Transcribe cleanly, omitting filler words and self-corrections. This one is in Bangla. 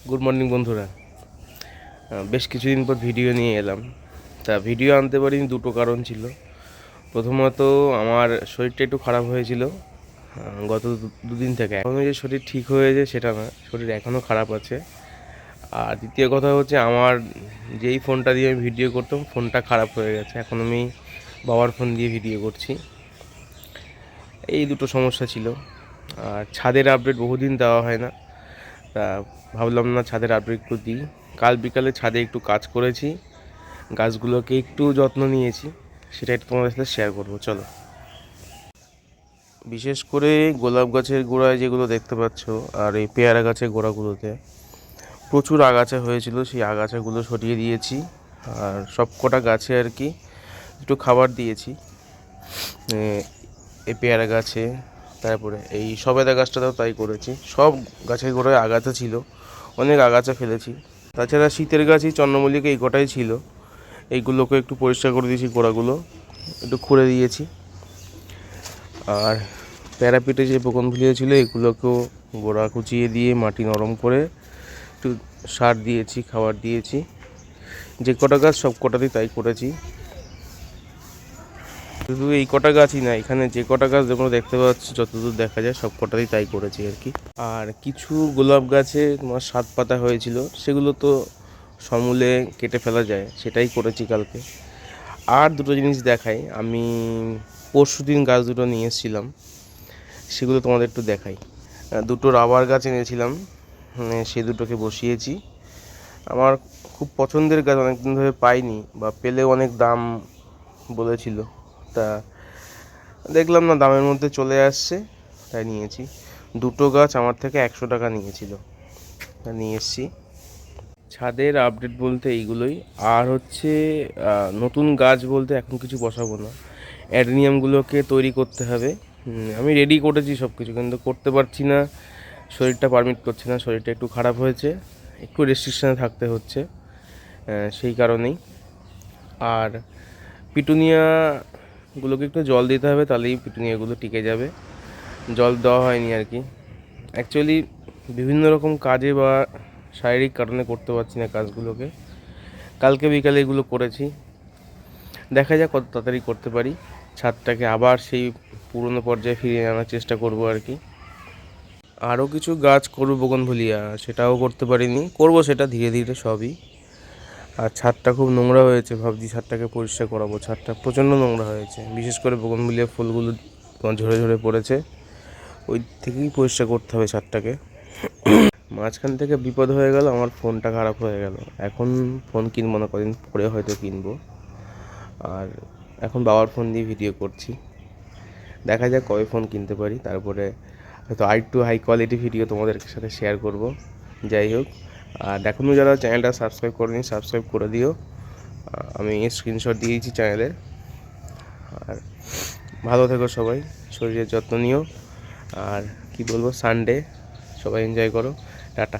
গুড মর্নিং বন্ধুরা। বেশ কিছুদিন পর ভিডিও নিয়ে এলাম। তা ভিডিও আনতে পারিনি, দুটো কারণ ছিল। প্রথমত আমার শরীরটা একটু খারাপ হয়েছিল গত দুদিন থেকে। এখনও যে শরীর ঠিক হয়েছে সেটা না, শরীর এখনও খারাপ আছে। আর দ্বিতীয় কথা হচ্ছে, আমার যেই ফোনটা দিয়ে আমি ভিডিও করতাম ফোনটা খারাপ হয়ে গেছে। এখন আমি বাবার ফোন দিয়ে ভিডিও করছি। এই দুটো সমস্যা ছিল। আর ছাদের আপডেট বহুদিন দেওয়া হয় না, তা ভাবলাম না ছাদের আপডেট একটু দিই। কাল বিকালে ছাদে একটু কাজ করেছি, গাছগুলোকে একটু যত্ন নিয়েছি, সেটা একটু তোমাদের সাথে শেয়ার করবো। চলো। বিশেষ করে গোলাপ গাছের গোড়ায় যেগুলো দেখতে পাচ্ছ, আর এই পেয়ারা গাছের গোড়াগুলোতে প্রচুর আগাছা হয়েছিল, সেই আগাছাগুলো সরিয়ে দিয়েছি। আর সব কটা গাছে আর কি একটু খাবার দিয়েছি। এই পেয়ারা গাছে, তারপরে এই সবেদা গাছটাতেও তাই করেছি। সব গাছের গোড়ায় আগাছা ছিল, অনেক আগাছা ফেলেছি। তাছাড়া শীতের গাছই চন্দ্রমল্লিকা এই কটাই ছিল, এইগুলোকে একটু পরিষ্কার করে দিয়েছি, গোড়াগুলো একটু খুঁড়ে দিয়েছি। আর প্যারাপিটে যে বোগনভেলিয়া ছিল এগুলোকেও গোড়া কুচিয়ে দিয়ে মাটি নরম করে একটু সার দিয়েছি, খাবার দিয়েছি। যে কটা গাছ সব কটাতেই তাই করেছি। শুধু এই কটা গাছই না, এখানে যে কটা গাছ যেগুলো দেখতে পাচ্ছি যতদূর দেখা যায় সব কটাতেই তাই করেছি আর কি। আর কিছু গোলাপ গাছে তোমার 7 পাতা হয়েছিল, সেগুলো তো সমূলে কেটে ফেলা যায়, সেটাই করেছি কালকে। আর দুটো জিনিস দেখাই, আমি পরশুদিন গাছ দুটো নিয়ে এসেছিলাম, সেগুলো তোমাদের একটু দেখাই। দুটো রাবার গাছ এনেছিলাম, সে দুটোকে বসিয়েছি। আমার খুব পছন্দের গাছ, অনেকদিন ধরে পাইনি, বা পেলে অনেক দাম বলেছিল, তা দেখলাম না দামের মধ্যে চলে আসছে, তাই নিয়েছি। দুটো গাছ আমার থেকে 100 টাকা নিয়েছিল, তা নিয়ে এসেছি। ছাদের আপডেট বলতে এইগুলোই। আর হচ্ছে নতুন গাছ বলতে এখন কিছু বসাবো না, অ্যাডেনিয়ামগুলোকে তৈরি করতে হবে। আমি রেডি করেছি সব কিছু, কিন্তু করতে পারছি না, শরীরটা পারমিট করছে না, শরীরটা একটু খারাপ হয়েছে, একটু রেস্ট্রিকশানে থাকতে হচ্ছে, সেই কারণেই। আর পিটুনিয়াগুলোকে একটু জল দিতে হবে, তাহলেই পিটুনিয়াগুলো টিকে যাবে। জল দেওয়া হয়নি আর কি, অ্যাকচুয়ালি বিভিন্ন রকম কাজে বা শারীরিক কারণে করতে পারছি না কাজগুলোকে। কালকে বিকালে এগুলো করেছি, দেখা যাক কত তাড়াতাড়ি করতে পারি। ছাদটাকে আবার সেই পুরনো পর্যায়ে ফিরিয়ে আনার চেষ্টা করব আর কি। আরও কিছু গাছ করবো বোগনভেলিয়া, সেটাও করতে পারিনি, করব সেটা ধীরে ধীরে সবই। আর ছাদটা খুব নোংরা হয়েছে, ভাবছি ছাদটাকে পরিষ্কার করাবো। ছাদটা প্রচণ্ড নোংরা হয়েছে, বিশেষ করে বোগনভেলিয়া ফুলগুলো ঝরে ঝরে পড়েছে, ওই থেকেই পরিষ্কার করতে হবে ছাদটাকে। মাঝখান থেকে বিপদ হয়ে গেল, আমার ফোনটা খারাপ হয়ে গেল। এখন ফোন কিনবো না, কদিন পরে হয়তো কিনবো। আর এখন বাবার ফোন দিয়ে ভিডিও করছি, দেখা যাক কবে ফোন কিনতে পারি, তারপরে হয়তো একটু হাই কোয়ালিটি ভিডিও তোমাদের সাথে শেয়ার করব। যাই হোক, আর এখনও যারা চ্যানেলটা সাবস্ক্রাইব করেনি সাবস্ক্রাইব করে দিও, আমি স্ক্রিনশট দিয়েছি চ্যানেলের। আর ভালো থেকো সবাই, শরীরের যত্ন নিও। আর কি বলবো, সানডে সবাই এনজয় করো। টাটা।